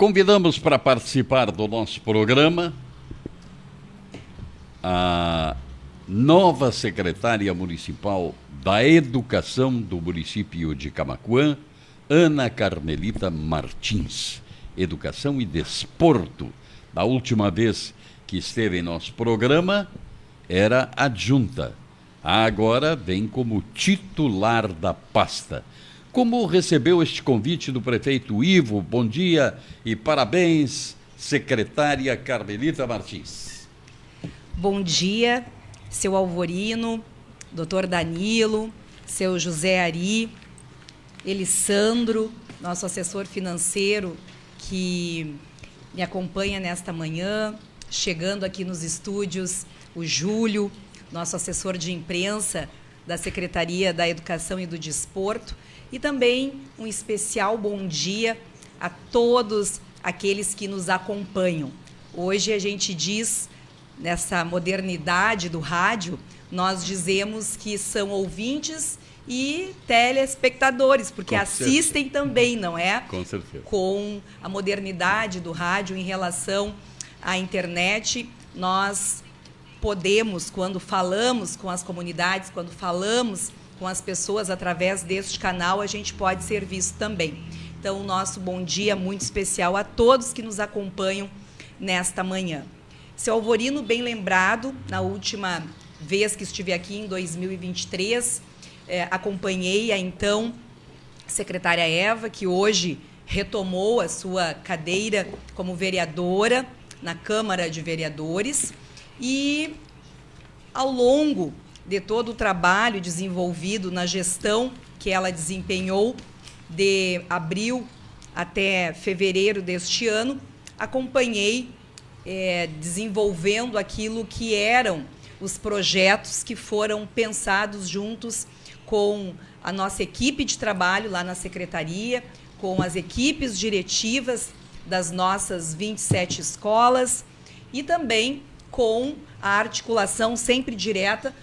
Convidamos para participar do nosso programa a nova secretária municipal da Educação do município de Camaquã, Ana Carmelita Martins. Educação e Desporto. Da última vez que esteve em nosso programa, era adjunta. Agora vem como titular da pasta. Como recebeu este convite do prefeito Ivo? Bom dia e parabéns, secretária Carmelita Martins. Bom dia, seu Alvorino, doutor Danilo, seu José Ari, Elisandro, nosso assessor financeiro que me acompanha nesta manhã, chegando aqui nos estúdios, o Júlio, nosso assessor de imprensa da Secretaria da Educação e do Desporto, e também um especial bom dia a todos aqueles que nos acompanham. Hoje a gente diz, nessa modernidade do rádio, nós dizemos que são ouvintes e telespectadores, porque assistem também, não é? Com certeza. Com a modernidade do rádio em relação à internet, nós podemos, quando falamos com as comunidades, quando falamos com as pessoas através deste canal, a gente pode ser visto também. Então, o nosso bom dia muito especial a todos que nos acompanham nesta manhã. Seu Alvorino, bem lembrado, na última vez que estive aqui, em 2023, acompanhei a então secretária Eva, que hoje retomou a sua cadeira como vereadora na Câmara de Vereadores, e ao longo de todo o trabalho desenvolvido na gestão que ela desempenhou de abril até fevereiro deste ano, acompanhei desenvolvendo aquilo que eram os projetos que foram pensados juntos com a nossa equipe de trabalho lá na Secretaria, com as equipes diretivas das nossas 27 escolas e também com a articulação sempre direta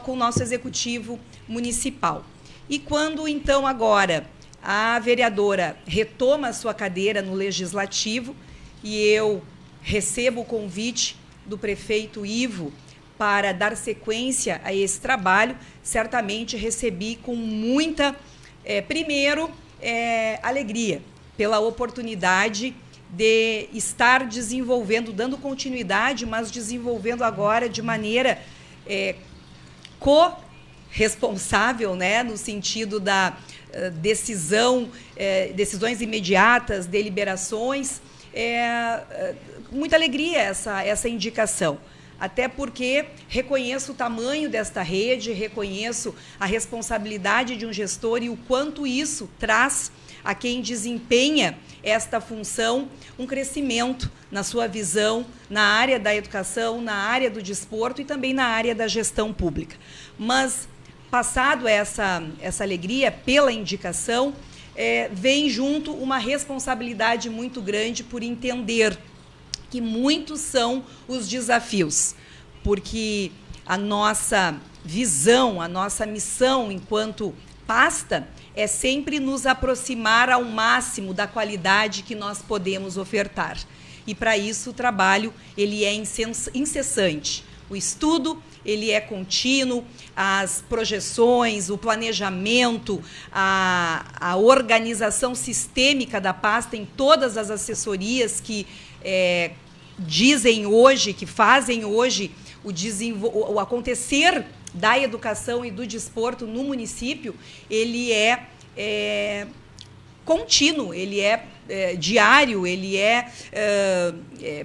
com o nosso Executivo Municipal. E quando, então, agora, a vereadora retoma a sua cadeira no Legislativo e eu recebo o convite do prefeito Ivo para dar sequência a esse trabalho, certamente recebi com muita, alegria pela oportunidade de estar desenvolvendo, dando continuidade, mas desenvolvendo agora de maneira corresponsável, né, no sentido da decisões imediatas, deliberações. Muita alegria essa indicação, até porque reconheço o tamanho desta rede, reconheço a responsabilidade de um gestor e o quanto isso traz a quem desempenha esta função um crescimento na sua visão, na área da educação, na área do desporto e também na área da gestão pública. Mas, passado essa alegria pela indicação, vem junto uma responsabilidade muito grande por entender que muitos são os desafios, porque a nossa visão, a nossa missão enquanto pasta é sempre nos aproximar ao máximo da qualidade que nós podemos ofertar. E para isso o trabalho ele é incessante. O estudo ele é contínuo, as projeções, o planejamento, a organização sistêmica da pasta em todas as assessorias que dizem hoje, que fazem hoje o acontecer da educação e do desporto no município, ele é contínuo, ele é diário, ele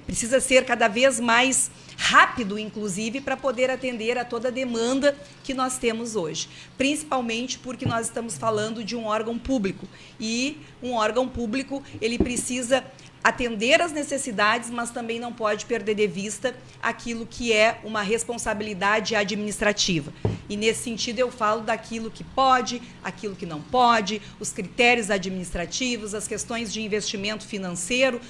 precisa ser cada vez mais rápido, inclusive, para poder atender a toda a demanda que nós temos hoje. Principalmente porque nós estamos falando de um órgão público. E um órgão público, ele precisa atender às necessidades, mas também não pode perder de vista aquilo que é uma responsabilidade administrativa. E, nesse sentido, eu falo daquilo que pode, aquilo que não pode, os critérios administrativos, as questões de investimento financeiro.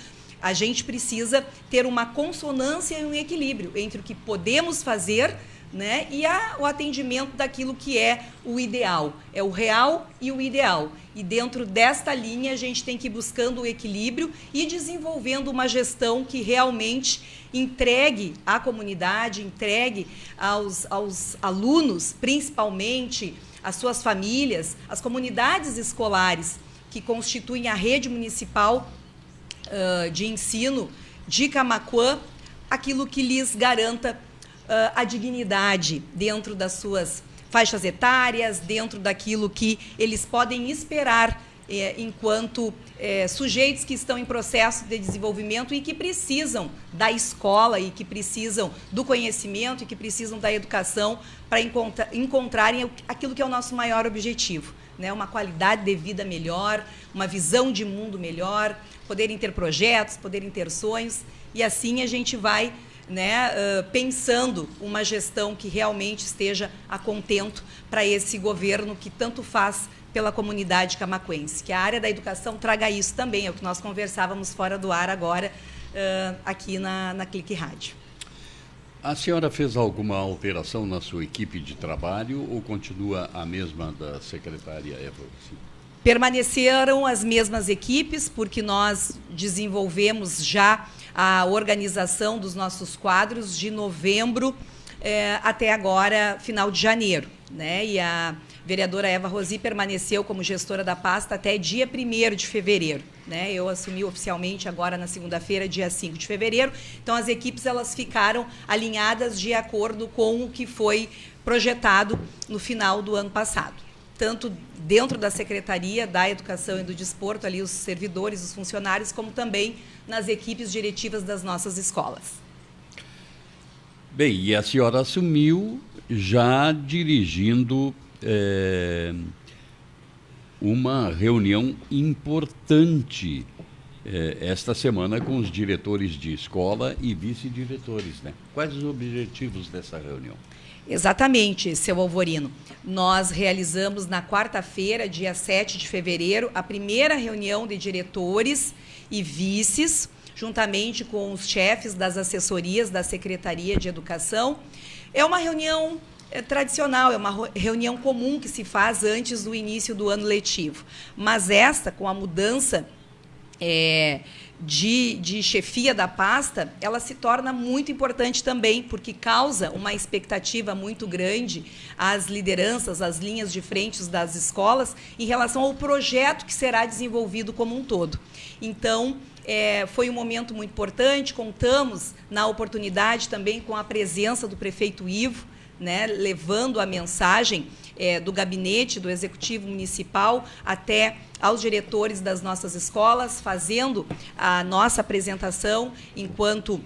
A gente precisa ter uma consonância e um equilíbrio entre o que podemos fazer né? E o atendimento daquilo que é o ideal, é o real e o ideal. E dentro desta linha a gente tem que ir buscando o equilíbrio e desenvolvendo uma gestão que realmente entregue à comunidade, entregue aos alunos, principalmente às suas famílias, às comunidades escolares que constituem a rede municipal de ensino de Camaquã, aquilo que lhes garanta a dignidade dentro das suas faixas etárias, dentro daquilo que eles podem esperar enquanto sujeitos que estão em processo de desenvolvimento e que precisam da escola e que precisam do conhecimento e que precisam da educação para encontrarem aquilo que é o nosso maior objetivo, né? Uma qualidade de vida melhor, uma visão de mundo melhor, poderem ter projetos, poderem ter sonhos, e assim a gente vai, né, pensando uma gestão que realmente esteja a contento para esse governo que tanto faz pela comunidade camaquense. Que a área da educação traga isso também, é o que nós conversávamos fora do ar agora, aqui na Clique Rádio. A senhora fez alguma alteração na sua equipe de trabalho ou continua a mesma da secretária Eva? Sim. Permaneceram as mesmas equipes, porque nós desenvolvemos já a organização dos nossos quadros de novembro até agora, final de janeiro, né? E a vereadora Eva Rosi permaneceu como gestora da pasta até dia 1º de fevereiro, né? Eu assumi oficialmente agora na segunda-feira, dia 5 de fevereiro. Então, as equipes elas ficaram alinhadas de acordo com o que foi projetado no final do ano passado. Tanto dentro da Secretaria da Educação e do Desporto, ali os servidores, os funcionários, como também nas equipes diretivas das nossas escolas. Bem, e a senhora assumiu já dirigindo uma reunião importante esta semana com os diretores de escola e vice-diretores, né? Quais os objetivos dessa reunião? Exatamente, seu Alvorino. Nós realizamos na quarta-feira, dia 7 de fevereiro, a primeira reunião de diretores e vices, juntamente com os chefes das assessorias da Secretaria de Educação. É uma reunião tradicional, é uma reunião comum que se faz antes do início do ano letivo. Mas esta, com a mudança de chefia da pasta, ela se torna muito importante também, porque causa uma expectativa muito grande às lideranças, às linhas de frente das escolas, em relação ao projeto que será desenvolvido como um todo. Então, foi um momento muito importante, contamos na oportunidade também com a presença do prefeito Ivo, né, levando a mensagem do gabinete do Executivo Municipal até aos diretores das nossas escolas, fazendo a nossa apresentação enquanto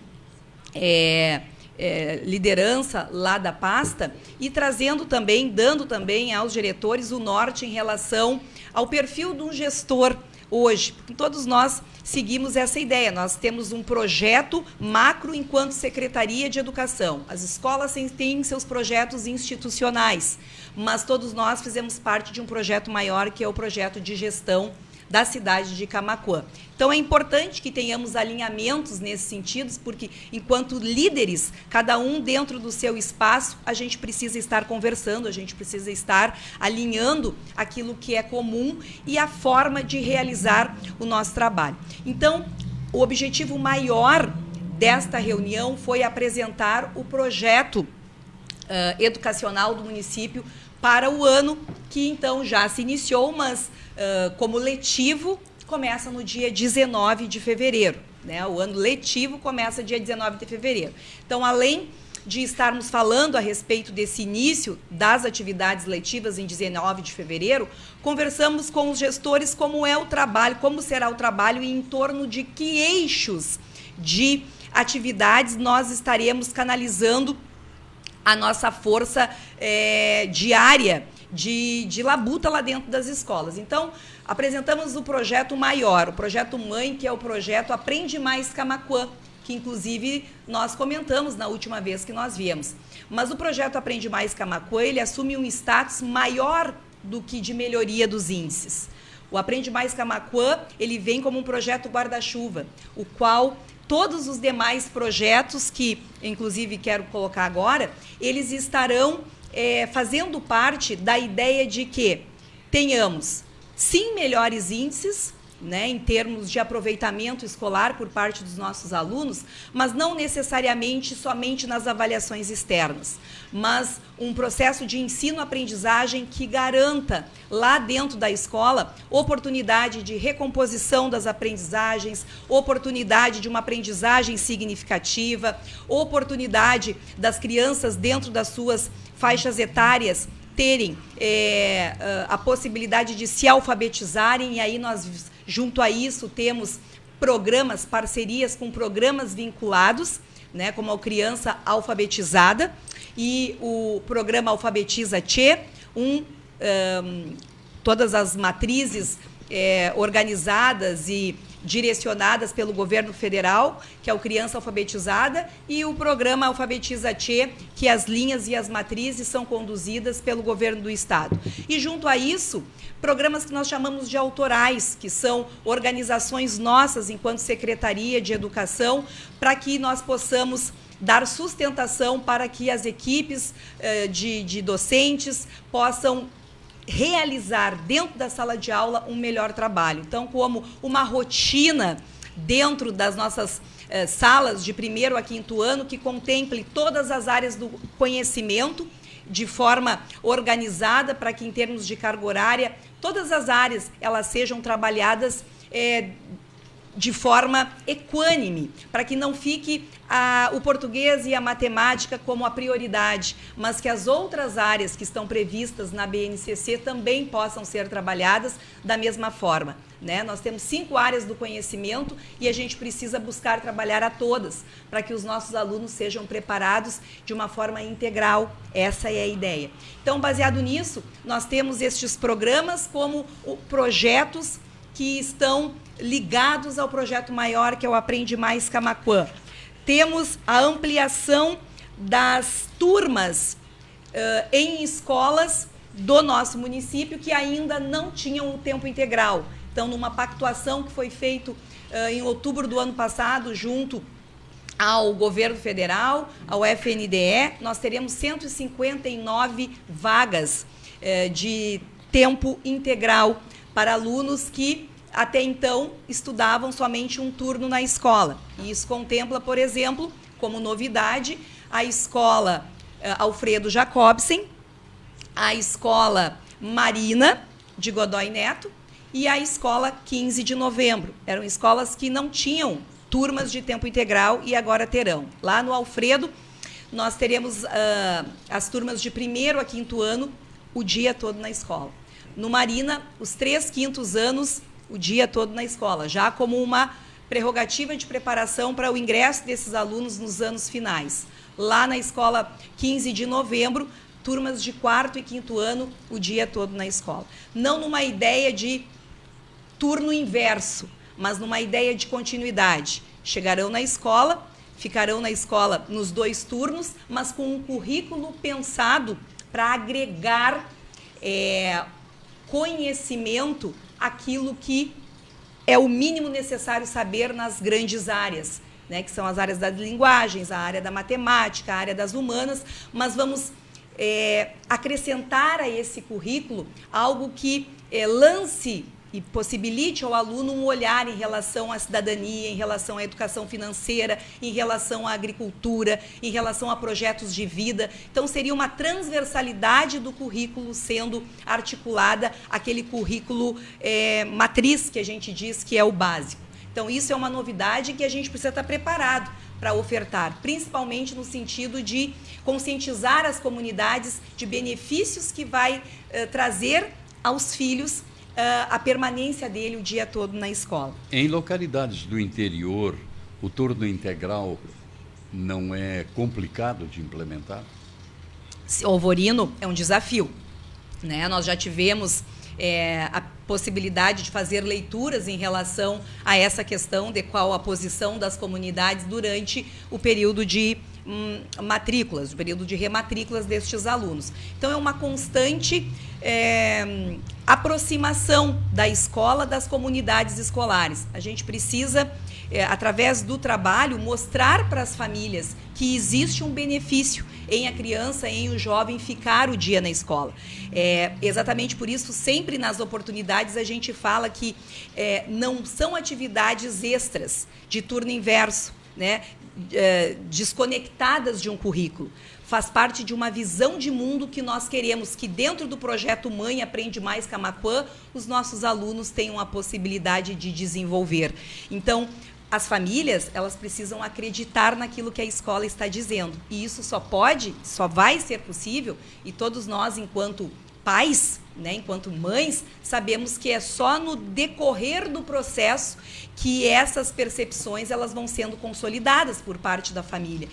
liderança lá da pasta e trazendo também, dando também aos diretores o norte em relação ao perfil de um gestor hoje. Todos nós seguimos essa ideia. Nós temos um projeto macro enquanto Secretaria de Educação. As escolas têm seus projetos institucionais, mas todos nós fizemos parte de um projeto maior, que é o projeto de gestão da cidade de Camaquã. Então, é importante que tenhamos alinhamentos nesses sentidos, porque, enquanto líderes, cada um dentro do seu espaço, a gente precisa estar conversando, a gente precisa estar alinhando aquilo que é comum e a forma de realizar o nosso trabalho. Então, o objetivo maior desta reunião foi apresentar o projeto educacional do município para o ano que, então, já se iniciou, mas como letivo, começa no dia 19 de fevereiro. Né? O ano letivo começa dia 19 de fevereiro. Então, além de estarmos falando a respeito desse início das atividades letivas em 19 de fevereiro, conversamos com os gestores como é o trabalho, como será o trabalho e em torno de que eixos de atividades nós estaremos canalizando a nossa força diária de labuta lá dentro das escolas. Então, apresentamos o projeto maior, o projeto mãe, que é o projeto Aprende Mais Camaquã, que inclusive nós comentamos na última vez que nós viemos. Mas o projeto Aprende Mais Camaquã, ele assume um status maior do que de melhoria dos índices. O Aprende Mais Camaquã, ele vem como um projeto guarda-chuva, o qual todos os demais projetos, que inclusive quero colocar agora, eles estarão fazendo parte da ideia de que tenhamos, sim, melhores índices, né, em termos de aproveitamento escolar por parte dos nossos alunos, mas não necessariamente somente nas avaliações externas, mas um processo de ensino-aprendizagem que garanta lá dentro da escola oportunidade de recomposição das aprendizagens, oportunidade de uma aprendizagem significativa, oportunidade das crianças dentro das suas faixas etárias terem a possibilidade de se alfabetizarem, e aí nós, junto a isso, temos programas, parcerias com programas vinculados, né, como a Criança Alfabetizada e o programa Alfabetiza Tchê, todas as matrizes organizadas e direcionadas pelo governo federal, que é o Criança Alfabetizada, e o programa Alfabetiza Tchê, que as linhas e as matrizes são conduzidas pelo governo do estado. E junto a isso, programas que nós chamamos de autorais, que são organizações nossas, enquanto Secretaria de Educação, para que nós possamos dar sustentação para que as equipes de docentes possam realizar dentro da sala de aula um melhor trabalho. Então, como uma rotina dentro das nossas salas de 1º a 5º ano, que contemple todas as áreas do conhecimento de forma organizada, para que, em termos de carga horária, todas as áreas elas sejam trabalhadas de forma equânime, para que não fique o português e a matemática como a prioridade, mas que as outras áreas que estão previstas na BNCC também possam ser trabalhadas da mesma forma, né? Nós temos 5 áreas do conhecimento e a gente precisa buscar trabalhar a todas, para que os nossos alunos sejam preparados de uma forma integral. Essa é a ideia. Então, baseado nisso, nós temos estes programas como projetos que estão ligados ao projeto maior, que é o Aprende Mais Camaquã. Temos a ampliação das turmas em escolas do nosso município que ainda não tinham o tempo integral. Então, numa pactuação que foi feita em outubro do ano passado, junto ao governo federal, ao FNDE, nós teremos 159 vagas de tempo integral para alunos que até então estudavam somente um turno na escola. E isso contempla, por exemplo, como novidade, a escola Alfredo Jacobsen, a escola Marina de Godoy Neto e a escola 15 de Novembro. Eram escolas que não tinham turmas de tempo integral e agora terão. Lá no Alfredo, nós teremos as turmas de 1º a 5º ano o dia todo na escola. No Marina, os 3 quintos anos, o dia todo na escola, já como uma prerrogativa de preparação para o ingresso desses alunos nos anos finais. Lá na escola 15 de Novembro, turmas de 4º e 5º ano, o dia todo na escola. Não numa ideia de turno inverso, mas numa ideia de continuidade. Chegarão na escola, ficarão na escola nos 2 turnos, mas com um currículo pensado para agregar conhecimento, aquilo que é o mínimo necessário saber nas grandes áreas, né, que são as áreas das linguagens, a área da matemática, a área das humanas, mas vamos acrescentar a esse currículo algo que lance e possibilite ao aluno um olhar em relação à cidadania, em relação à educação financeira, em relação à agricultura, em relação a projetos de vida. Então, seria uma transversalidade do currículo sendo articulada, aquele currículo matriz que a gente diz que é o básico. Então, isso é uma novidade que a gente precisa estar preparado para ofertar, principalmente no sentido de conscientizar as comunidades de benefícios que vai trazer aos filhos a permanência dele o dia todo na escola. Em localidades do interior, o turno integral não é complicado de implementar? Alvorino é um desafio, né? Nós já tivemos a possibilidade de fazer leituras em relação a essa questão de qual a posição das comunidades durante o período de matrículas, o período de rematrículas destes alunos. Então, é uma constante aproximação da escola das comunidades escolares. A gente precisa, através do trabalho, mostrar para as famílias que existe um benefício em a criança, em o jovem ficar o dia na escola. Exatamente por isso, sempre nas oportunidades, a gente fala que não são atividades extras de turno inverso, né, desconectadas de um currículo. Faz parte de uma visão de mundo que nós queremos que dentro do projeto Mãe Aprende Mais Camaquã, os nossos alunos tenham a possibilidade de desenvolver. Então, as famílias, elas precisam acreditar naquilo que a escola está dizendo. E isso só vai ser possível, e todos nós, enquanto pais, né, enquanto mães, sabemos que é só no decorrer do processo que essas percepções elas vão sendo consolidadas por parte da família.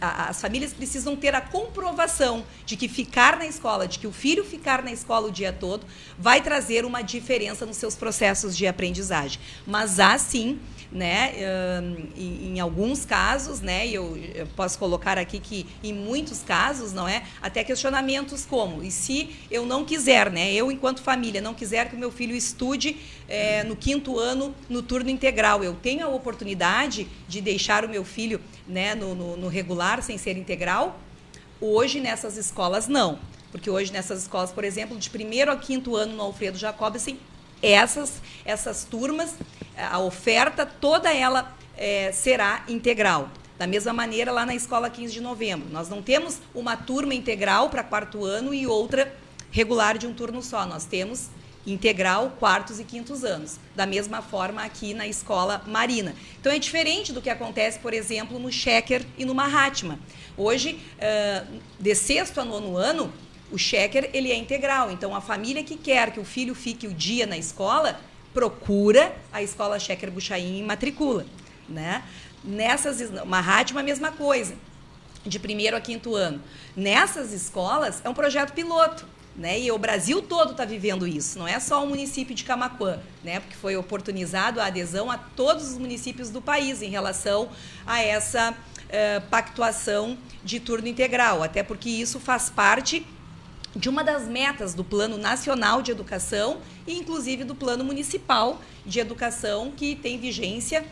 As famílias precisam ter a comprovação de que ficar na escola, de que o filho ficar na escola o dia todo, vai trazer uma diferença nos seus processos de aprendizagem. Mas há sim, né, em alguns casos, né, eu posso colocar aqui que em muitos casos, não é, até questionamentos como, e se eu não quiser, né, eu enquanto família não quiser que o meu filho estude no 5º ano no turno integral, eu tenho a oportunidade de deixar o meu filho, né, no regular sem ser integral? Hoje nessas escolas não, porque hoje nessas escolas, por exemplo, de 1º ao 5º ano no Alfredo Jacobsen, essas turmas, a oferta toda ela será integral. Da mesma maneira, lá na Escola 15 de Novembro, nós não temos uma turma integral para 4º ano e outra regular de um turno só. Nós temos integral 4º e 5º anos. Da mesma forma aqui na Escola Marina. Então, é diferente do que acontece, por exemplo, no Sheker e no Mahatma. Hoje, de 6º a 9º ano, o Sheker ele é integral. Então, a família que quer que o filho fique o dia na escola, procura a Escola Sheker Buchaim e matricula, né? Mahatma, a mesma coisa, de 1º a 5º ano. Nessas escolas, é um projeto piloto, né? E o Brasil todo está vivendo isso, não é só o município de Camaquã, né? Porque foi oportunizado a adesão a todos os municípios do país em relação a essa pactuação de turno integral, até porque isso faz parte de uma das metas do Plano Nacional de Educação e, inclusive, do Plano Municipal de Educação, que tem vigência,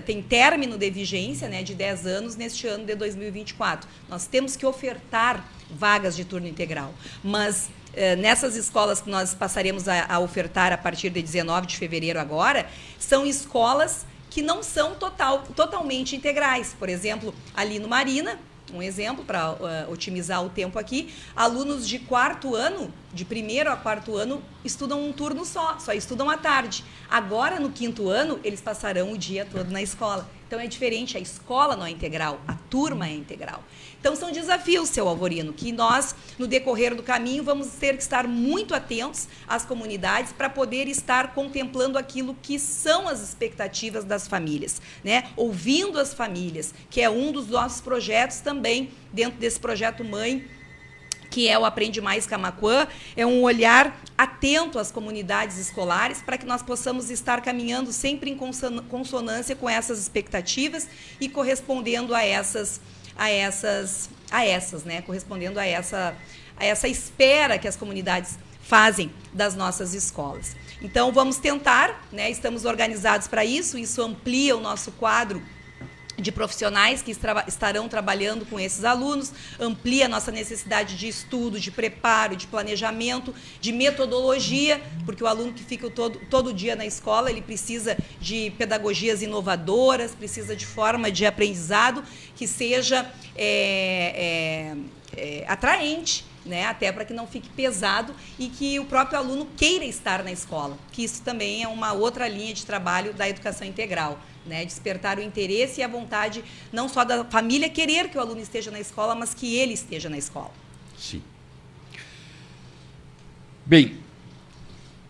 tem término de vigência, né, de 10 anos neste ano de 2024. Nós temos que ofertar vagas de turno integral, mas nessas escolas que nós passaremos a ofertar a partir de 19 de fevereiro agora, são escolas que não são totalmente integrais. Por exemplo, ali no Marina, um exemplo para otimizar o tempo aqui, alunos de 4º ano, de 1º a 4º ano, estudam um turno só estudam à tarde. Agora, no 5º ano, eles passarão o dia todo na escola. Então, é diferente, a escola não é integral, a turma é integral. Então, são desafios, seu Alvorino, que nós, no decorrer do caminho, vamos ter que estar muito atentos às comunidades para poder estar contemplando aquilo que são as expectativas das famílias, né? Ouvindo as famílias, que é um dos nossos projetos também, dentro desse projeto Mãe, que é o Aprende Mais Camaquã, é um olhar atento às comunidades escolares para que nós possamos estar caminhando sempre em consonância com essas expectativas e correspondendo a essas, né? Correspondendo a essa espera que as comunidades fazem das nossas escolas. Então, vamos tentar, né? Estamos organizados para isso amplia o nosso quadro de profissionais que estarão trabalhando com esses alunos, amplia a nossa necessidade de estudo, de preparo, de planejamento, de metodologia, porque o aluno que fica todo dia na escola, ele precisa de pedagogias inovadoras, precisa de forma de aprendizado que seja atraente, né? Até para que não fique pesado e que o próprio aluno queira estar na escola, que isso também é uma outra linha de trabalho da educação integral, né? Despertar o interesse e a vontade não só da família querer que o aluno esteja na escola, mas que ele esteja na escola. Sim. Bem,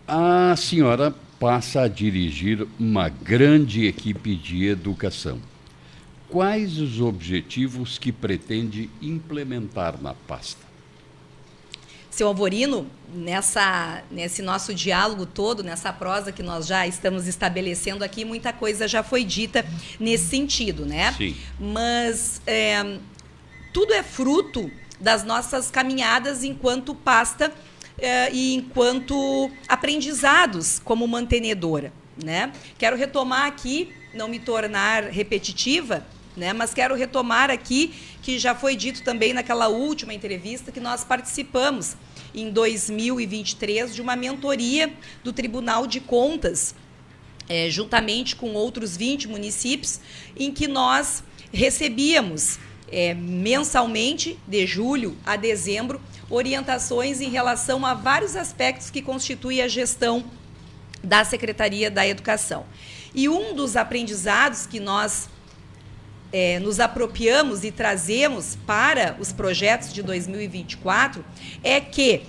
a senhora passa a dirigir uma grande equipe de educação. Quais os objetivos que pretende implementar na pasta? Seu Alvorino, nesse nosso diálogo todo, nessa prosa que nós já estamos estabelecendo aqui, muita coisa já foi dita nesse sentido, né? Sim. Mas tudo é fruto das nossas caminhadas enquanto pasta e enquanto aprendizados como mantenedora, né? Quero retomar aqui, não me tornar repetitiva, né? Mas quero retomar aqui, que já foi dito também naquela última entrevista, que nós participamos em 2023 de uma mentoria do Tribunal de Contas, juntamente com outros 20 municípios, em que nós recebíamos mensalmente, de julho a dezembro, orientações em relação a vários aspectos que constituem a gestão da Secretaria da Educação. E um dos aprendizados que nós nos apropriamos e trazemos para os projetos de 2024 é que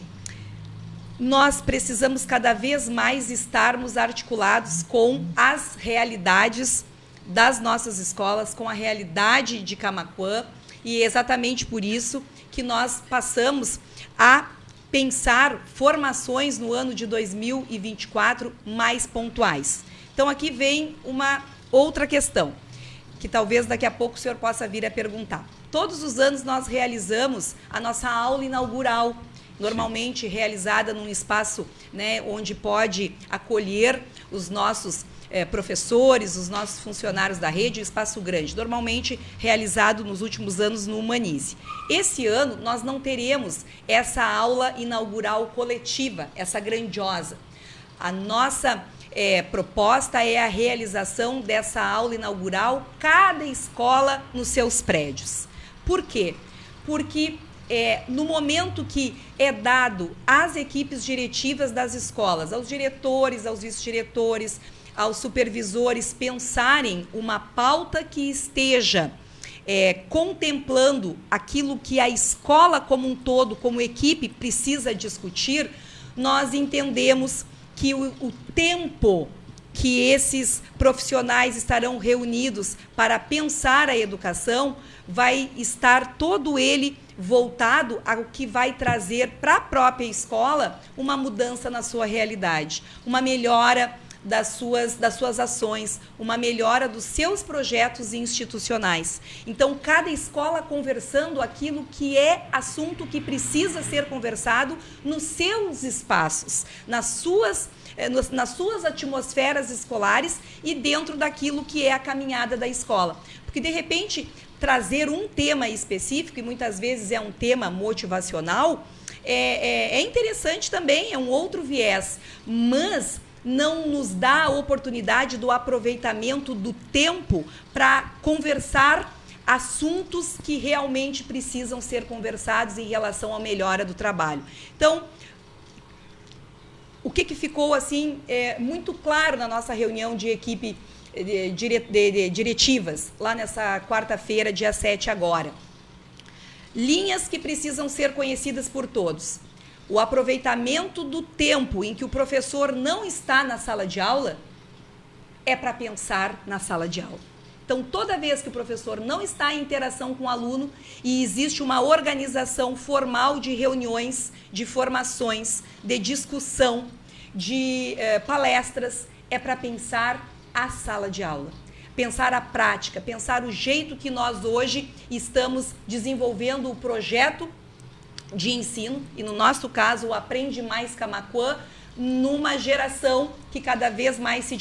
nós precisamos cada vez mais estarmos articulados com as realidades das nossas escolas, com a realidade de Camaquã, e é exatamente por isso que nós passamos a pensar formações no ano de 2024 mais pontuais. Então, aqui vem uma outra questão, que talvez daqui a pouco o senhor possa vir a perguntar. Todos os anos nós realizamos a nossa aula inaugural, normalmente realizada num espaço, né, onde pode acolher os nossos professores, os nossos funcionários da rede, um espaço grande, normalmente realizado nos últimos anos no Humanize. Esse ano nós não teremos essa aula inaugural coletiva, essa grandiosa. A nossa proposta é a realização dessa aula inaugural, cada escola nos seus prédios. Por quê? Porque no momento que é dado às equipes diretivas das escolas, aos diretores, aos vice-diretores, aos supervisores pensarem uma pauta que esteja contemplando aquilo que a escola como um todo, como equipe, precisa discutir, nós entendemos que o tempo que esses profissionais estarão reunidos para pensar a educação vai estar todo ele voltado ao que vai trazer para a própria escola uma mudança na sua realidade, uma melhora das suas ações, uma melhora dos seus projetos institucionais. Então, cada escola conversando aquilo que é assunto que precisa ser conversado nos seus espaços, nas suas atmosferas escolares e dentro daquilo que é a caminhada da escola. Porque, de repente, trazer um tema específico, e muitas vezes é um tema motivacional, é interessante também, é um outro viés, mas não nos dá a oportunidade do aproveitamento do tempo para conversar assuntos que realmente precisam ser conversados em relação à melhora do trabalho. Então, o que ficou assim muito claro na nossa reunião de equipe de diretivas, lá nessa quarta-feira, dia 7 agora? Linhas que precisam ser conhecidas por todos. O aproveitamento do tempo em que o professor não está na sala de aula é para pensar na sala de aula. Então, toda vez que o professor não está em interação com o aluno e existe uma organização formal de reuniões, de formações, de discussão, de palestras, é para pensar a sala de aula. Pensar a prática, pensar o jeito que nós hoje estamos desenvolvendo o projeto de ensino, e no nosso caso o Aprende Mais Camaquã, numa geração que cada vez mais se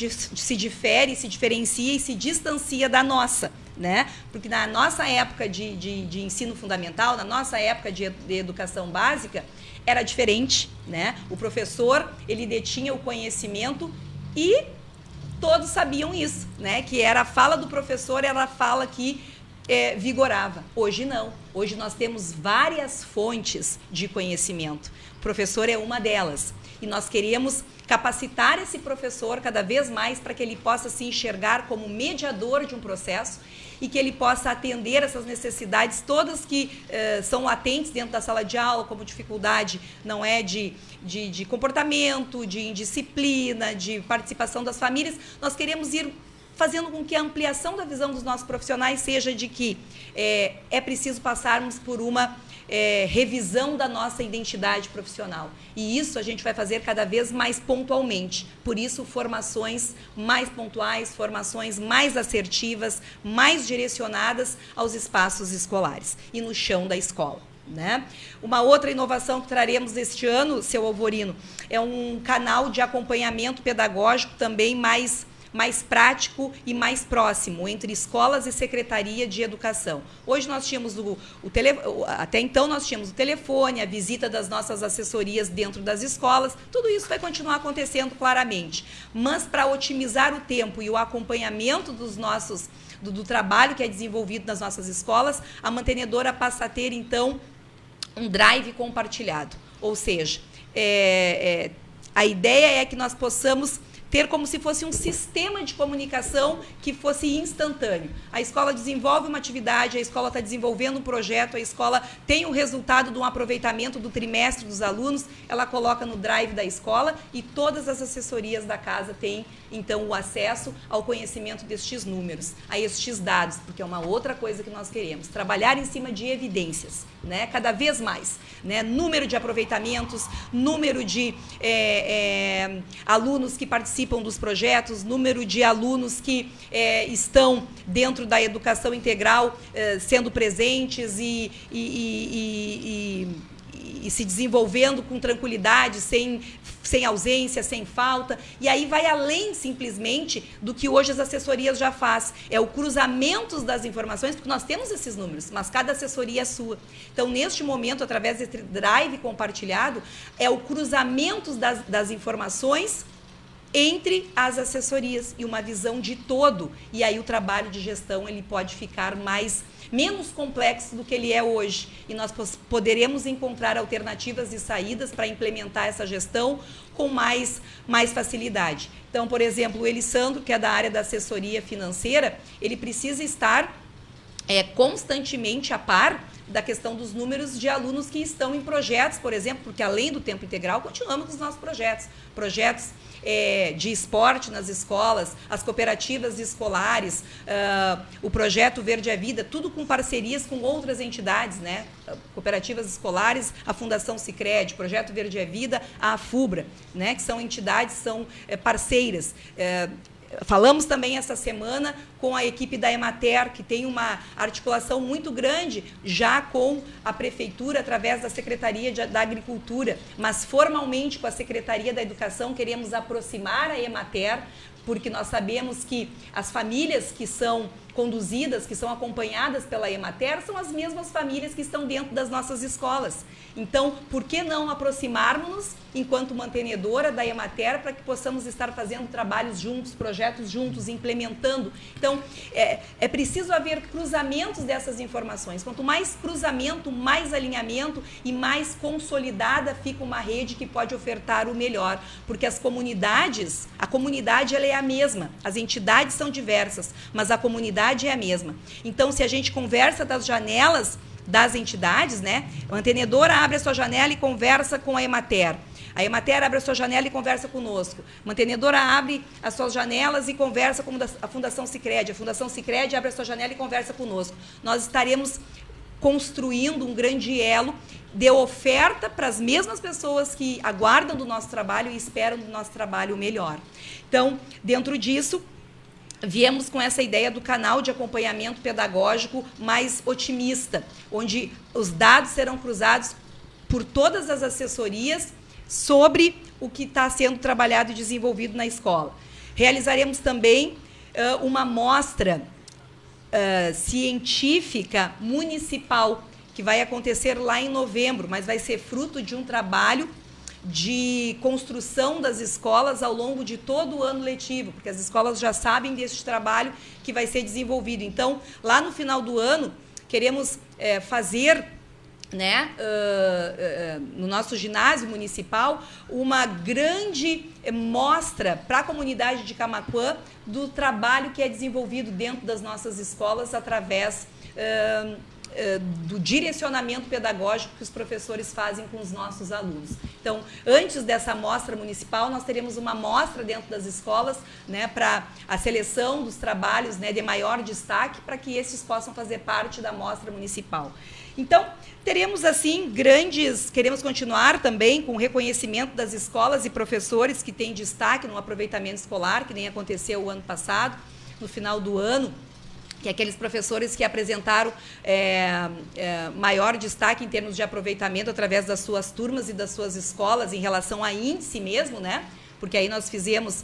difere, se diferencia e se distancia da nossa, né? Porque na nossa época de ensino fundamental, na nossa época de educação básica, era diferente, né? O professor, ele detinha o conhecimento e todos sabiam isso, né? Que era a fala do professor, era a fala que vigorava. Hoje não. Hoje nós temos várias fontes de conhecimento. O professor é uma delas. E nós queremos capacitar esse professor cada vez mais para que ele possa se enxergar como mediador de um processo e que ele possa atender essas necessidades todas que são latentes dentro da sala de aula, como dificuldade não é de comportamento, de indisciplina, de participação das famílias. Nós queremos ir fazendo com que a ampliação da visão dos nossos profissionais seja de que é preciso passarmos por uma revisão da nossa identidade profissional. E isso a gente vai fazer cada vez mais pontualmente. Por isso, formações mais pontuais, formações mais assertivas, mais direcionadas aos espaços escolares e no chão da escola. Né? Uma outra inovação que traremos este ano, seu Alvorino, é um canal de acompanhamento pedagógico também mais prático e mais próximo entre escolas e Secretaria de Educação. Hoje nós tínhamos até então nós tínhamos o telefone, a visita das nossas assessorias dentro das escolas, tudo isso vai continuar acontecendo claramente. Mas para otimizar o tempo e o acompanhamento do trabalho que é desenvolvido nas nossas escolas, a mantenedora passa a ter, então, um drive compartilhado. Ou seja, a ideia é que nós possamos ter como se fosse um sistema de comunicação que fosse instantâneo. A escola desenvolve uma atividade, a escola está desenvolvendo um projeto, a escola tem o resultado de um aproveitamento do trimestre dos alunos, ela coloca no drive da escola e todas as assessorias da casa têm, então, o acesso ao conhecimento destes números, a estes dados, porque é uma outra coisa que nós queremos, trabalhar em cima de evidências, né? Cada vez mais, né? Número de aproveitamentos, número de alunos que participam dos projetos, número de alunos que estão dentro da educação integral sendo presentes e se desenvolvendo com tranquilidade, sem ausência, sem falta, e aí vai além simplesmente do que hoje as assessorias já fazem. É o cruzamento das informações, porque nós temos esses números, mas cada assessoria é sua. Então, neste momento, através desse drive compartilhado, é o cruzamento das informações entre as assessorias e uma visão de todo. E aí o trabalho de gestão ele pode ficar menos complexo do que ele é hoje. E nós poderemos encontrar alternativas e saídas para implementar essa gestão com mais facilidade. Então, por exemplo, o Elisandro, que é da área da assessoria financeira, ele precisa estar constantemente a par da questão dos números de alunos que estão em projetos, por exemplo, porque além do tempo integral, continuamos com os nossos projetos de esporte nas escolas, as cooperativas escolares, o projeto Verde a Vida, tudo com parcerias com outras entidades, né? Cooperativas escolares, a Fundação Sicredi, projeto Verde a Vida, a AFUBRA, né? Que são entidades, são parceiras. Falamos também essa semana com a equipe da Emater, que tem uma articulação muito grande já com a Prefeitura, através da Secretaria da Agricultura, mas formalmente com a Secretaria da Educação queremos aproximar a Emater, porque nós sabemos que as famílias que são conduzidas, que são acompanhadas pela Emater, são as mesmas famílias que estão dentro das nossas escolas. Então, por que não aproximarmos-nos, enquanto mantenedora da Emater, para que possamos estar fazendo trabalhos juntos, projetos juntos, implementando? Então, é preciso haver cruzamentos dessas informações. Quanto mais cruzamento, mais alinhamento e mais consolidada fica uma rede que pode ofertar o melhor. Porque a comunidade ela é a mesma, as entidades são diversas, mas a comunidade é a mesma. Então, se a gente conversa das janelas das entidades, né? A mantenedora abre a sua janela e conversa com a Emater. A Emater abre a sua janela e conversa conosco. A mantenedora abre as suas janelas e conversa com a Fundação Sicredi. A Fundação Sicredi abre a sua janela e conversa conosco. Nós estaremos construindo um grande elo de oferta para as mesmas pessoas que aguardam do nosso trabalho e esperam do nosso trabalho o melhor. Então, dentro disso, viemos com essa ideia do canal de acompanhamento pedagógico mais otimista, onde os dados serão cruzados por todas as assessorias sobre o que está sendo trabalhado e desenvolvido na escola. Realizaremos também uma mostra científica municipal, que vai acontecer lá em novembro, mas vai ser fruto de um trabalho de construção das escolas ao longo de todo o ano letivo, porque as escolas já sabem desse trabalho que vai ser desenvolvido. Então, lá no final do ano, queremos fazer, né, no nosso ginásio municipal, uma grande mostra para a comunidade de Camaquã do trabalho que é desenvolvido dentro das nossas escolas através do direcionamento pedagógico que os professores fazem com os nossos alunos. Então, antes dessa amostra municipal, nós teremos uma amostra dentro das escolas, né, para a seleção dos trabalhos, né, de maior destaque, para que esses possam fazer parte da amostra municipal. Então, teremos, assim, queremos continuar também com o reconhecimento das escolas e professores que têm destaque no aproveitamento escolar, que nem aconteceu o ano passado, no final do ano, que é aqueles professores que apresentaram maior destaque em termos de aproveitamento através das suas turmas e das suas escolas em relação a índice mesmo, né? Porque aí nós fizemos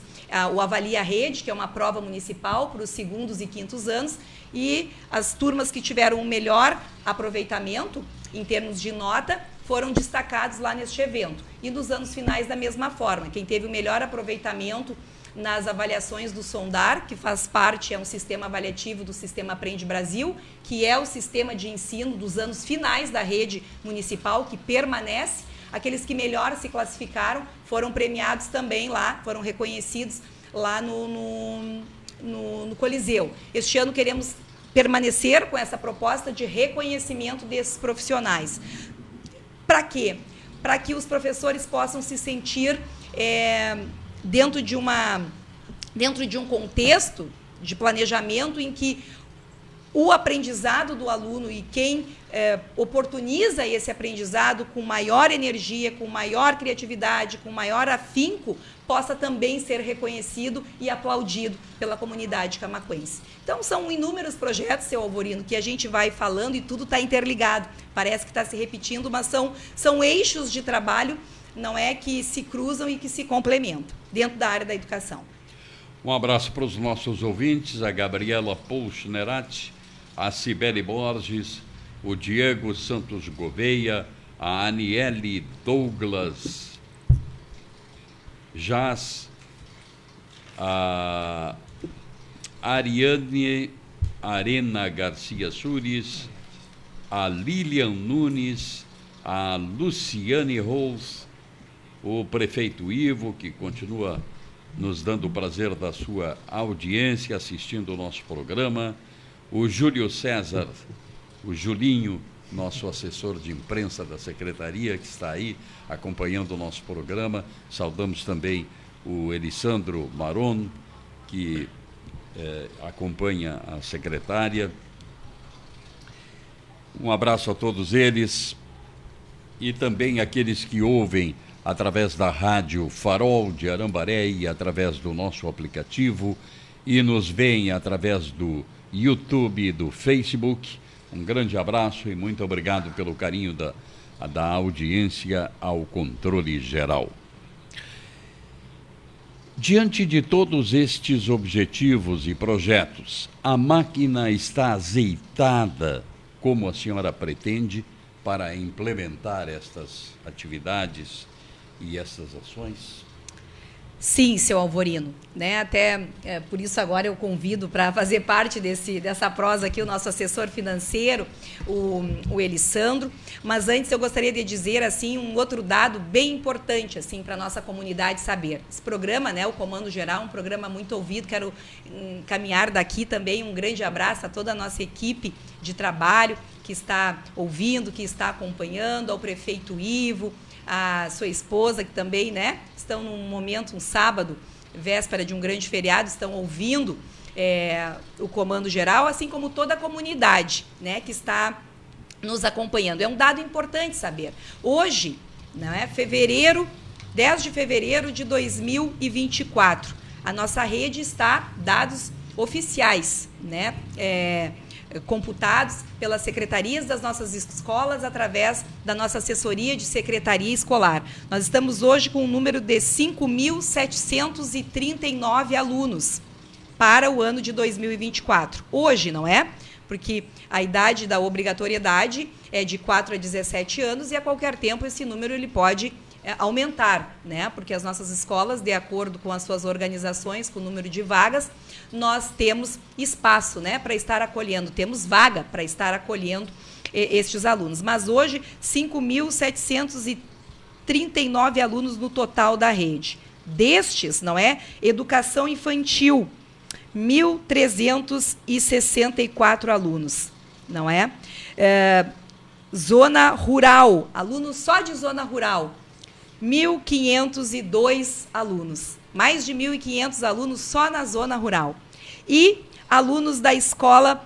o Avalia Rede, que é uma prova municipal para os segundos e quintos anos, e as turmas que tiveram o melhor aproveitamento em termos de nota foram destacados lá neste evento. E nos anos finais da mesma forma, quem teve o melhor aproveitamento nas avaliações do Sondar, que faz parte, é um sistema avaliativo do Sistema Aprende Brasil, que é o sistema de ensino dos anos finais da rede municipal, que permanece. Aqueles que melhor se classificaram foram premiados também lá, foram reconhecidos lá no Coliseu. Este ano queremos permanecer com essa proposta de reconhecimento desses profissionais. Para quê? Para que os professores possam se sentir dentro de um contexto de planejamento em que o aprendizado do aluno e quem oportuniza esse aprendizado com maior energia, com maior criatividade, com maior afinco, possa também ser reconhecido e aplaudido pela comunidade camaquense. Então, são inúmeros projetos, seu Alvorino, que a gente vai falando e tudo está interligado. Parece que está se repetindo, mas são eixos de trabalho, não é, que se cruzam e que se complementam dentro da área da educação. Um abraço para os nossos ouvintes, a Gabriela Polchnerati, a Cibele Borges, o Diego Santos Gouveia, a Aniele Douglas Jaz, a Ariane Arena Garcia Sures, a Lilian Nunes, a Luciane Rose, o prefeito Ivo, que continua nos dando o prazer da sua audiência, assistindo o nosso programa, o Júlio César, o Julinho, nosso assessor de imprensa da Secretaria, que está aí acompanhando o nosso programa. Saudamos também o Elisandro Maron, que acompanha a secretária. Um abraço a todos eles e também aqueles que ouvem através da Rádio Farol de Arambaré e através do nosso aplicativo e nos veem através do YouTube e do Facebook. Um grande abraço e muito obrigado pelo carinho da audiência ao controle geral. Diante de todos estes objetivos e projetos, a máquina está azeitada como a senhora pretende para implementar estas atividades e essas ações? Sim, seu Alvorino, né? Até por isso agora eu convido para fazer parte dessa prosa aqui o nosso assessor financeiro, o Elisandro. Mas antes eu gostaria de dizer assim um outro dado bem importante assim para a nossa comunidade saber. Esse programa, né, o Comando Geral, um programa muito ouvido. Quero encaminhar daqui também um grande abraço a toda a nossa equipe de trabalho que está ouvindo, que está acompanhando, ao prefeito Ivo, a sua esposa, que também, né, estão num momento, um sábado, véspera de um grande feriado, estão ouvindo o Comando Geral, assim como toda a comunidade, né, que está nos acompanhando. É um dado importante saber. Hoje, né, 10 de fevereiro de 2024, a nossa rede está, dados oficiais, né, computados pelas secretarias das nossas escolas através da nossa assessoria de secretaria escolar. Nós estamos hoje com um número de 5.739 alunos para o ano de 2024. Hoje, não é? Porque a idade da obrigatoriedade é de 4 a 17 anos e a qualquer tempo esse número ele pode aumentar, né? Porque as nossas escolas, de acordo com as suas organizações, com o número de vagas, nós temos espaço, né, para estar acolhendo, temos vaga para estar acolhendo estes alunos. Mas hoje, 5.739 alunos no total da rede. Destes, não é? Educação infantil, 1.364 alunos, não é? Zona rural, alunos só de zona rural, 1.502 alunos. Mais de 1.500 alunos só na zona rural. E alunos da escola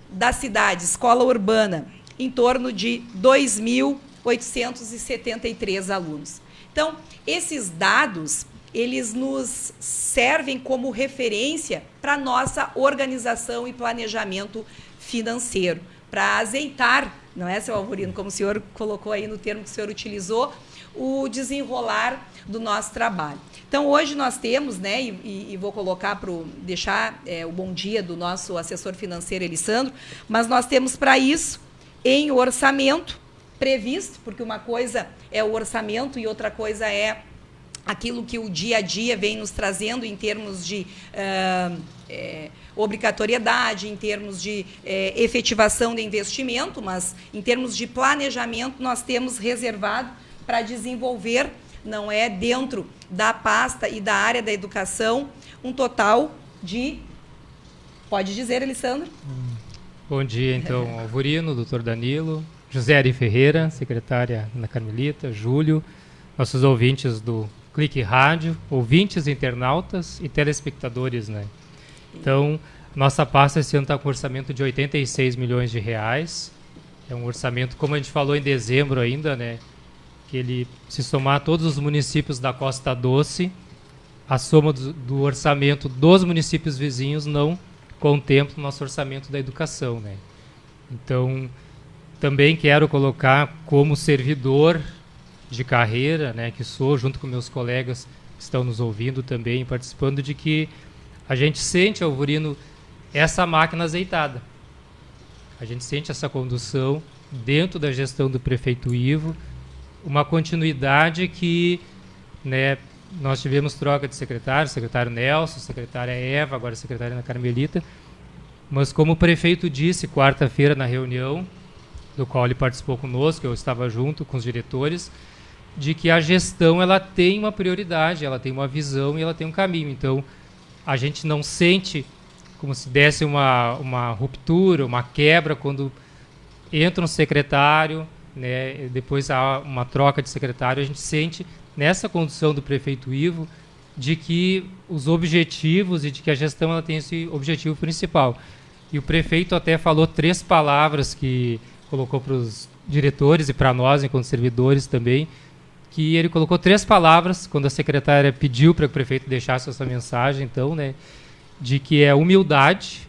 da cidade, escola urbana, em torno de 2.873 alunos. Então, esses dados, eles nos servem como referência para a nossa organização e planejamento financeiro, para azeitar, não é, seu Alvorino, como o senhor colocou aí no termo que o senhor utilizou, o desenrolar do nosso trabalho. Então, hoje nós temos, né, e vou colocar para deixar o bom dia do nosso assessor financeiro, Elisandro, mas nós temos para isso, em orçamento previsto, porque uma coisa é o orçamento e outra coisa é aquilo que o dia a dia vem nos trazendo em termos de obrigatoriedade, em termos de efetivação de investimento, mas em termos de planejamento nós temos reservado para desenvolver, não é, dentro da pasta e da área da educação, um total de... Pode dizer, Elisandro? Bom dia, então, Alvorino, doutor Danilo, José Ari Ferreira, secretária Ana Carmelita, Júlio, nossos ouvintes do Clique Rádio, ouvintes, internautas e telespectadores, né? Então, nossa pasta esse ano está com um orçamento de 86 milhões de reais. É um orçamento, como a gente falou em dezembro ainda, né? Que ele, se somar todos os municípios da Costa Doce, a soma do orçamento dos municípios vizinhos não contempla o nosso orçamento da educação, né? Então, também quero colocar como servidor de carreira, né, que sou, junto com meus colegas que estão nos ouvindo também, participando, de que a gente sente, Alvorino, essa máquina azeitada. A gente sente essa condução dentro da gestão do prefeito Ivo, uma continuidade que, né, nós tivemos troca de secretário Nelson, secretária Eva, agora secretária Ana Carmelita, mas como o prefeito disse quarta-feira na reunião, do qual ele participou conosco, eu estava junto com os diretores, de que a gestão ela tem uma prioridade, ela tem uma visão e ela tem um caminho. Então, a gente não sente como se desse uma ruptura, uma quebra quando entra um secretário, né, depois há uma troca de secretário. A gente sente nessa condução do prefeito Ivo de que os objetivos e de que a gestão ela tem esse objetivo principal. E o prefeito até falou 3 palavras que colocou para os diretores e para nós, enquanto servidores também, que ele colocou 3 palavras quando a secretária pediu para que o prefeito deixasse essa mensagem, então, né, de que é humildade.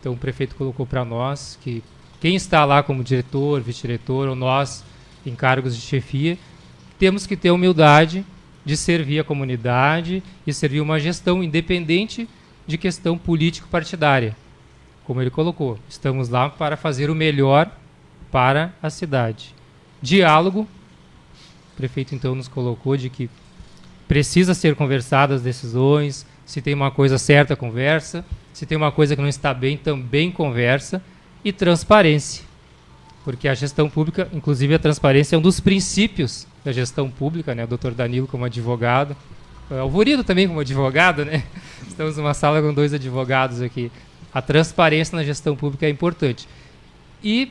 Então o prefeito colocou para nós que quem está lá como diretor, vice-diretor ou nós em cargos de chefia, temos que ter humildade de servir a comunidade e servir uma gestão independente de questão político-partidária. Como ele colocou, estamos lá para fazer o melhor para a cidade. Diálogo. O prefeito, então, nos colocou de que precisa ser conversadas as decisões, se tem uma coisa certa, conversa, se tem uma coisa que não está bem, também conversa, e transparência, porque a gestão pública, inclusive a transparência, é um dos princípios da gestão pública, né? O doutor Danilo como advogado, o Alvorino também como advogado, né? Estamos numa sala com 2 advogados aqui. A transparência na gestão pública é importante. E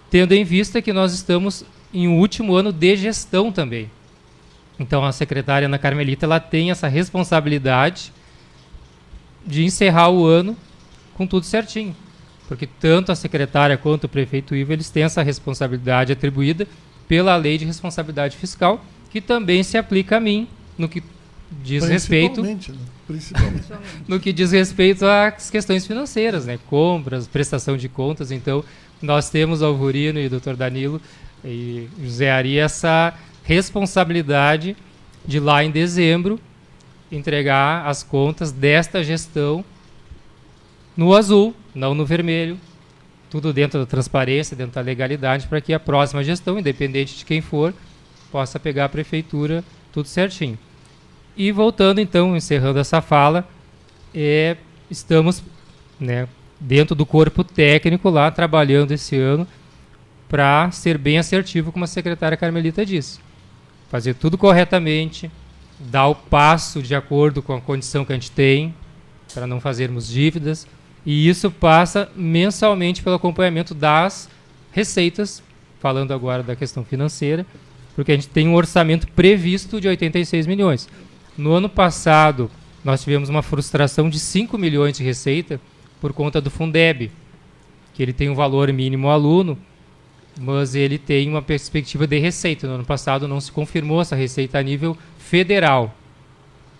tendo em vista que nós estamos em um último ano de gestão também. Então, a secretária Ana Carmelita ela tem essa responsabilidade de encerrar o ano com tudo certinho. Porque tanto a secretária quanto o prefeito Ivo, eles têm essa responsabilidade atribuída pela Lei de Responsabilidade Fiscal, que também se aplica a mim no que diz respeito... Principalmente. No que diz respeito às questões financeiras, né? Compras, prestação de contas. Então, nós temos, Alvorino e o doutor Danilo e José Ari, essa responsabilidade de lá em dezembro entregar as contas desta gestão no azul, não no vermelho, tudo dentro da transparência, dentro da legalidade, para que a próxima gestão, independente de quem for, possa pegar a prefeitura tudo certinho. E voltando então, encerrando essa fala, estamos, né, dentro do corpo técnico lá, trabalhando esse ano para ser bem assertivo, como a secretária Carmelita disse. Fazer tudo corretamente, dar o passo de acordo com a condição que a gente tem, para não fazermos dívidas, e isso passa mensalmente pelo acompanhamento das receitas, falando agora da questão financeira, porque a gente tem um orçamento previsto de 86 milhões. No ano passado, nós tivemos uma frustração de 5 milhões de receita por conta do Fundeb, que ele tem um valor mínimo ao aluno, mas ele tem uma perspectiva de receita. No ano passado não se confirmou essa receita a nível federal.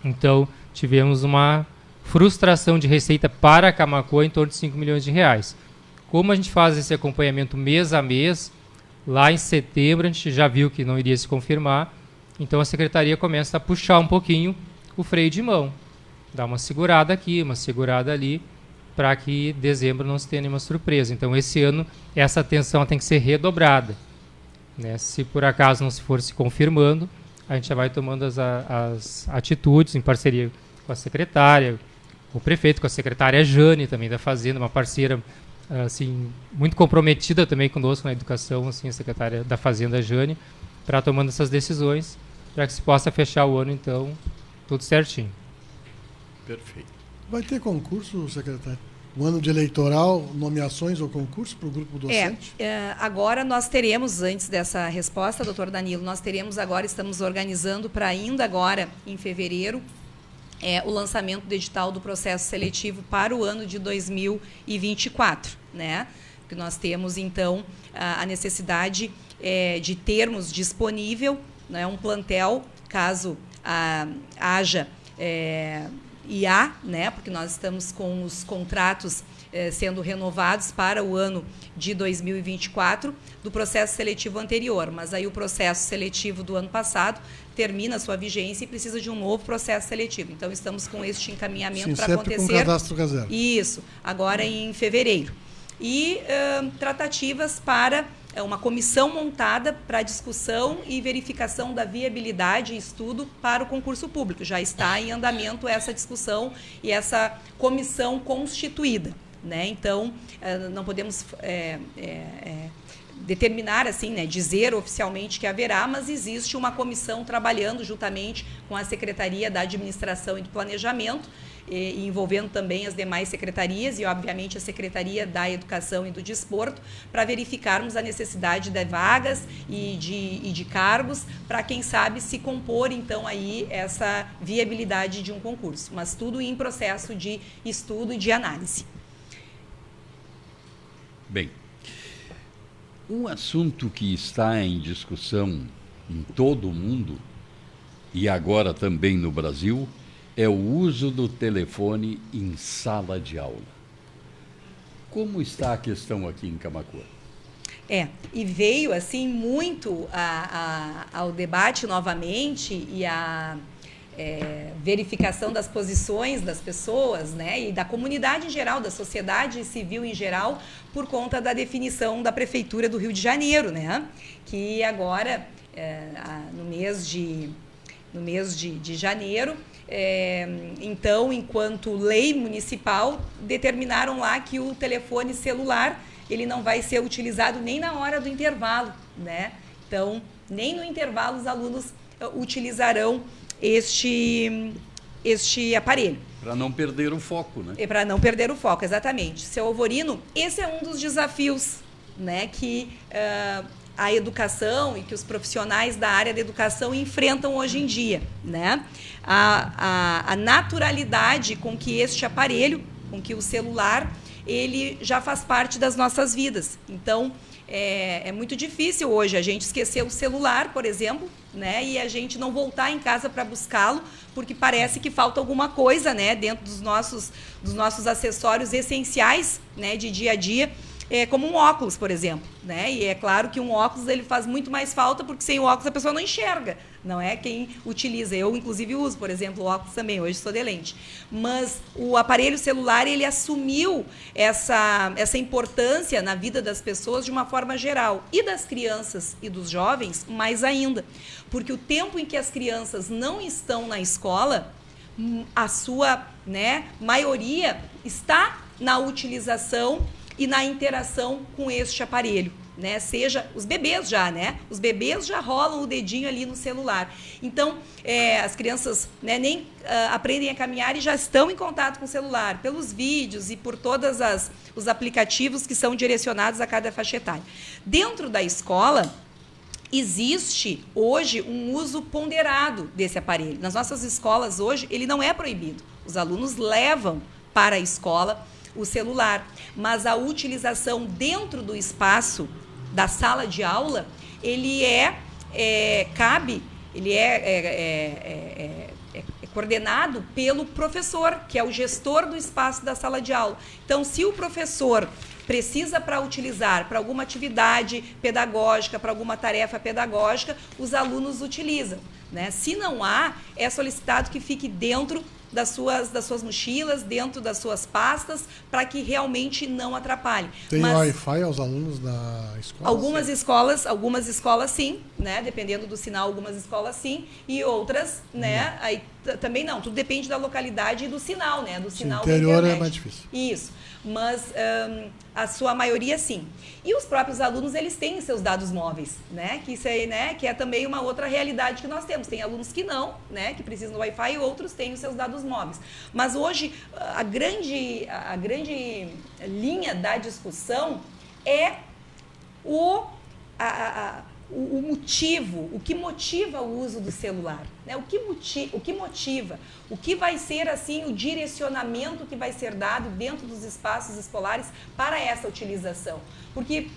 Então, tivemos uma frustração de receita para Camaquã em torno de 5 milhões de reais. Como a gente faz esse acompanhamento mês a mês, lá em setembro a gente já viu que não iria se confirmar, então a secretaria começa a puxar um pouquinho o freio de mão. Dá uma segurada aqui, uma segurada ali, para que em dezembro não se tenha nenhuma surpresa. Então, esse ano, essa atenção tem que ser redobrada, né? Se por acaso não se for se confirmando, a gente já vai tomando as atitudes em parceria com a secretária, o prefeito, com a secretária Jane, também da Fazenda, uma parceira assim, muito comprometida também conosco na educação, assim, a secretária da Fazenda Jane, para tomando essas decisões, para que se possa fechar o ano, então, tudo certinho. Perfeito. Vai ter concurso, secretário? O ano de eleitoral, nomeações ou concurso para o grupo docente? Agora nós teremos, antes dessa resposta, doutor Danilo, nós teremos agora, estamos organizando para ainda agora, em fevereiro, o lançamento do edital do processo seletivo para o ano de 2024, né? Porque nós temos, então, a necessidade de termos disponível, né, um plantel, caso haja IA, né, porque nós estamos com os contratos sendo renovados para o ano de 2024 do processo seletivo anterior, mas aí o processo seletivo do ano passado termina a sua vigência e precisa de um novo processo seletivo. Então, estamos com este encaminhamento para acontecer. Com cadastro caseiro. Isso, agora em fevereiro. E tratativas para uma comissão montada para discussão e verificação da viabilidade e estudo para o concurso público. Já está em andamento essa discussão e essa comissão constituída, né? Então, não podemos determinar, assim, né, dizer oficialmente que haverá, mas existe uma comissão trabalhando juntamente com a Secretaria da Administração e do Planejamento, e envolvendo também as demais secretarias e, obviamente, a Secretaria da Educação e do Desporto, para verificarmos a necessidade de vagas e de cargos, para, quem sabe, se compor, então, aí essa viabilidade de um concurso. Mas tudo em processo de estudo e de análise. Bem, um assunto que está em discussão em todo o mundo, e agora também no Brasil, é o uso do telefone em sala de aula. Como está a questão aqui em Camaquã? E veio, assim, muito ao debate novamente e a verificação das posições das pessoas, né, e da comunidade em geral, da sociedade civil em geral, por conta da definição da Prefeitura do Rio de Janeiro, né, que agora, no mês de janeiro, então, enquanto lei municipal, determinaram lá que o telefone celular ele não vai ser utilizado nem na hora do intervalo, né? Então, nem no intervalo os alunos utilizarão este aparelho. Para não perder o foco, né? Para não perder o foco, exatamente. Seu Alvorino, esse é um dos desafios, né, que a educação e que os profissionais da área da educação enfrentam hoje em dia, né? A naturalidade com que este aparelho, com que o celular, ele já faz parte das nossas vidas. Então, é muito difícil hoje a gente esquecer o celular, por exemplo, né, e a gente não voltar em casa para buscá-lo, porque parece que falta alguma coisa, né, dentro dos nossos acessórios essenciais, né, de dia a dia, como um óculos, por exemplo, né? E é claro que um óculos ele faz muito mais falta, porque sem o óculos a pessoa não enxerga, não é quem utiliza. Eu, inclusive, uso, por exemplo, o óculos também, hoje sou de lente. Mas o aparelho celular, ele assumiu essa importância na vida das pessoas de uma forma geral, e das crianças e dos jovens mais ainda, porque o tempo em que as crianças não estão na escola, a sua, né, maioria está na utilização e na interação com este aparelho, né? Seja os bebês já, né? Os bebês já rolam o dedinho ali no celular. Então, as crianças, né, nem aprendem a caminhar e já estão em contato com o celular, pelos vídeos e por todos os aplicativos que são direcionados a cada faixa etária. Dentro da escola, existe hoje um uso ponderado desse aparelho. Nas nossas escolas hoje, ele não é proibido. Os alunos levam para a escola o celular, mas a utilização dentro do espaço da sala de aula, ele é coordenado pelo professor, que é o gestor do espaço da sala de aula. Então, se o professor precisa para utilizar para alguma atividade pedagógica, para alguma tarefa pedagógica, os alunos utilizam, né? Se não há, é solicitado que fique dentro das suas mochilas, dentro das suas pastas, para que realmente não atrapalhe. Tem Wi-Fi aos alunos da escola? Algumas escolas sim, né? Dependendo do sinal, algumas escolas sim, e outras, né? Aí também não. Tudo depende da localidade e do sinal, né? Do sinal da internet. No interior é mais difícil. Isso. Mas a sua maioria sim. E os próprios alunos, eles têm seus dados móveis, né? Que isso aí, né? Que é também uma outra realidade que nós temos. Tem alunos que não, né? Que precisam do Wi-Fi, e outros têm os seus dados móveis. Mas hoje a grande linha da discussão é o motivo, o que motiva o uso do celular, né? O que motiva, o que vai ser assim o direcionamento que vai ser dado dentro dos espaços escolares para essa utilização, porque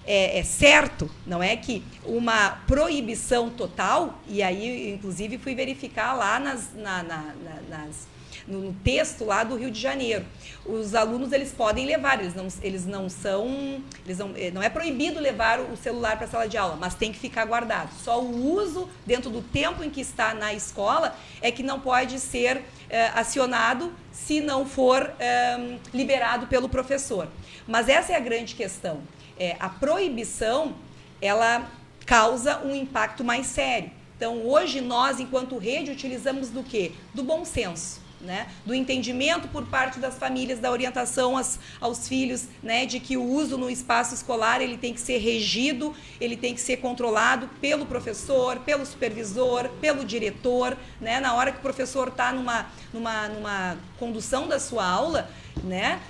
é certo, não é que uma proibição total, e aí inclusive fui verificar lá no texto lá do Rio de Janeiro. Os alunos, eles podem levar, não é proibido levar o celular para a sala de aula, mas tem que ficar guardado. Só o uso dentro do tempo em que está na escola é que não pode ser acionado se não for liberado pelo professor. Mas essa é a grande questão. A proibição, ela causa um impacto mais sério. Então, hoje nós, enquanto rede, utilizamos do quê? Do bom senso. Né, do entendimento por parte das famílias, da orientação aos filhos, né, de que o uso no espaço escolar ele tem que ser regido, ele tem que ser controlado pelo professor, pelo supervisor, pelo diretor, né, na hora que o professor está numa condução da sua aula, né,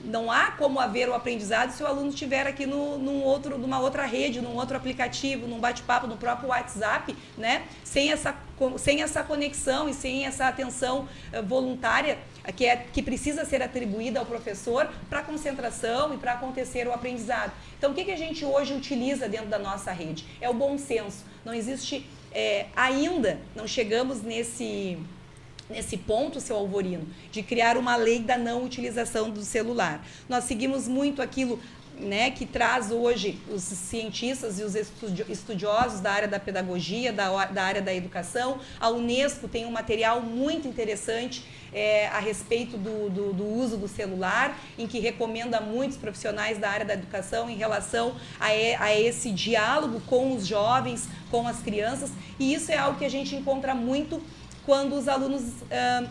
não há como haver o aprendizado se o aluno estiver aqui numa outra rede, num outro aplicativo, num bate-papo, no próprio WhatsApp, né, sem essa conexão e sem essa atenção voluntária que precisa ser atribuída ao professor para concentração e para acontecer o aprendizado. Então, o que a gente hoje utiliza dentro da nossa rede? É o bom senso. Não existe, ainda não chegamos nesse ponto, seu Alvorino, de criar uma lei da não utilização do celular. Nós seguimos muito aquilo, né, que traz hoje os cientistas e os estudiosos da área da pedagogia, da área da educação. A Unesco tem um material muito interessante a respeito do uso do celular, em que recomenda muitos profissionais da área da educação em relação a esse diálogo com os jovens, com as crianças, e isso é algo que a gente encontra muito quando os alunos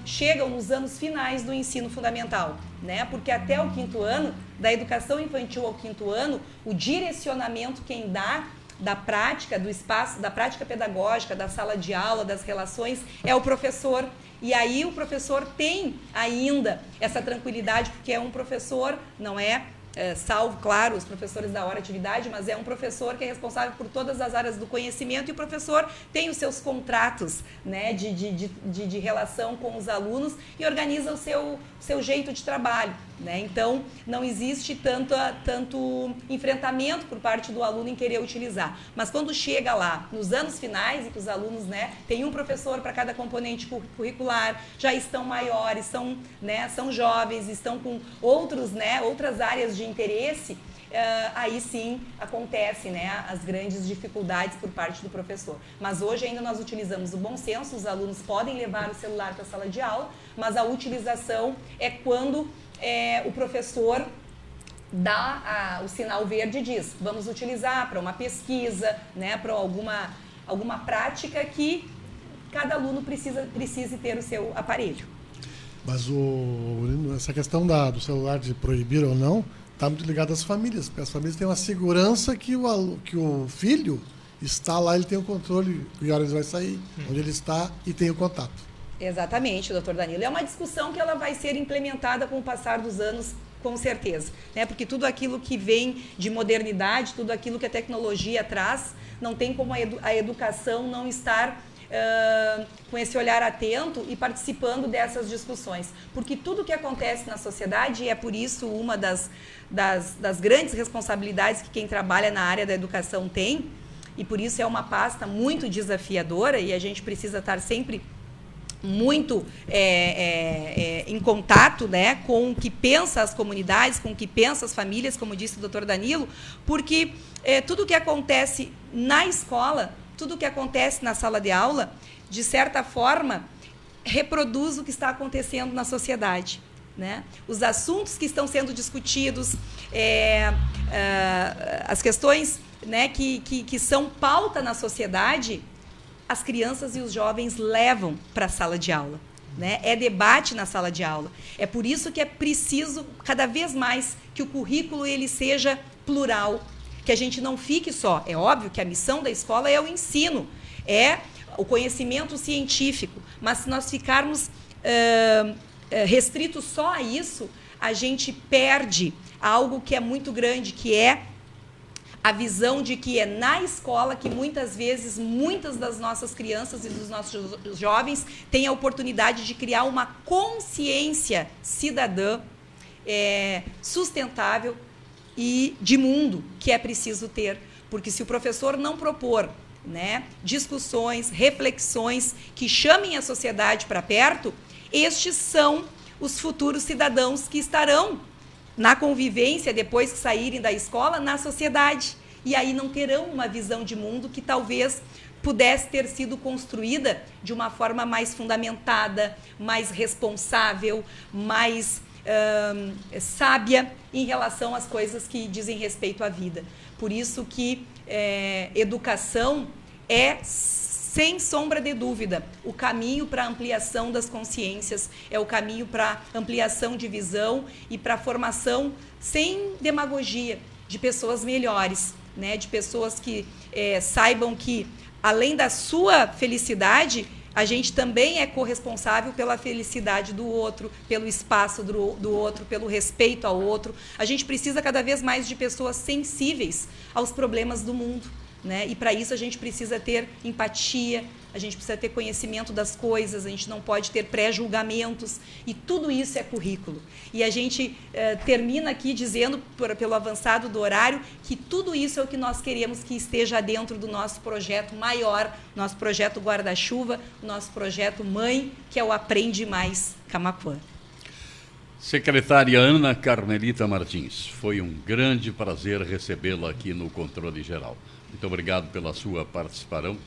chegam nos anos finais do ensino fundamental, né? Porque até o 5º ano, da educação infantil ao 5º ano, o direcionamento quem dá da prática, do espaço, da prática pedagógica, da sala de aula, das relações, é o professor. E aí o professor tem ainda essa tranquilidade, porque é um professor, não é salvo, claro, os professores da hora atividade, mas é um professor que é responsável por todas as áreas do conhecimento, e o professor tem os seus contratos, né, de relação com os alunos e organiza o seu jeito de trabalho, né? Então, não existe tanto enfrentamento por parte do aluno em querer utilizar. Mas quando chega lá, nos anos finais, e que os alunos, né, tem um professor para cada componente curricular, já estão maiores, são jovens, estão com outras áreas de interesse, aí sim acontece, né, as grandes dificuldades por parte do professor. Mas hoje ainda nós utilizamos o bom senso, os alunos podem levar o celular para a sala de aula, mas a utilização é quando o professor dá o sinal verde e diz: vamos utilizar para uma pesquisa, né, para alguma prática que cada aluno precise ter o seu aparelho. Mas essa questão do celular de proibir ou não está muito ligado às famílias, porque as famílias têm uma segurança que o filho está lá, ele tem o controle, que horas vai sair, onde ele está e tem o contato. Exatamente, doutor Danilo. É uma discussão que ela vai ser implementada com o passar dos anos Com certeza, né? Porque tudo aquilo que vem de modernidade, tudo aquilo que a tecnologia traz, não tem como a educação não estar com esse olhar atento e participando dessas discussões. Porque tudo que acontece na sociedade, e é por isso uma das grandes responsabilidades que quem trabalha na área da educação tem, e por isso é uma pasta muito desafiadora, e a gente precisa estar sempre muito em contato, né, com o que pensa as comunidades, com o que pensa as famílias, como disse o doutor Danilo, porque tudo o que acontece na escola, tudo o que acontece na sala de aula, de certa forma, reproduz o que está acontecendo na sociedade, né? Os assuntos que estão sendo discutidos, as questões, né, que são pauta na sociedade, as crianças e os jovens levam para a sala de aula, né? É debate na sala de aula. É por isso que é preciso, cada vez mais, que o currículo ele seja plural, que a gente não fique só. É óbvio que a missão da escola é o ensino, é o conhecimento científico, mas se nós ficarmos restritos só a isso, a gente perde algo que é muito grande, que é a visão de que é na escola que muitas vezes, muitas das nossas crianças e dos nossos jovens têm a oportunidade de criar uma consciência cidadã sustentável e de mundo que é preciso ter. Porque se o professor não propor, né, discussões, reflexões que chamem a sociedade para perto, estes são os futuros cidadãos que estarão na convivência, depois que saírem da escola, na sociedade. E aí não terão uma visão de mundo que talvez pudesse ter sido construída de uma forma mais fundamentada, mais responsável, mais sábia em relação às coisas que dizem respeito à vida. Por isso que educação é, sem sombra de dúvida, o caminho para a ampliação das consciências, é o caminho para ampliação de visão e para a formação, sem demagogia, de pessoas melhores, né? De pessoas que saibam que, além da sua felicidade, a gente também é corresponsável pela felicidade do outro, pelo espaço do outro, pelo respeito ao outro. A gente precisa cada vez mais de pessoas sensíveis aos problemas do mundo, né? E para isso a gente precisa ter empatia, a gente precisa ter conhecimento das coisas, a gente não pode ter pré-julgamentos, e tudo isso é currículo. E a gente termina aqui dizendo, pelo avançado do horário, que tudo isso é o que nós queremos que esteja dentro do nosso projeto maior, nosso projeto Guarda-Chuva, nosso projeto Mãe, que é o Aprende Mais Camaquã. Secretária Ana Carmelita Martins, foi um grande prazer recebê-la aqui no Controle Geral. Muito obrigado pela sua participação.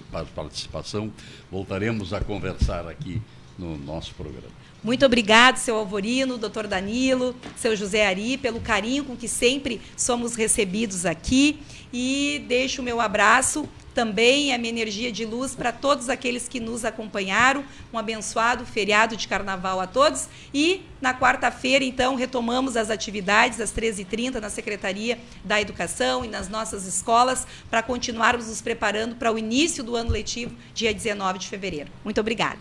Voltaremos a conversar aqui no nosso programa. Muito obrigado, seu Alvorino, doutor Danilo, seu José Ari, pelo carinho com que sempre somos recebidos aqui. E deixo o meu abraço, também a minha energia de luz para todos aqueles que nos acompanharam. Um abençoado feriado de carnaval a todos. E na quarta-feira, então, retomamos as atividades às 13h30 na Secretaria da Educação e nas nossas escolas para continuarmos nos preparando para o início do ano letivo, dia 19 de fevereiro. Muito obrigada.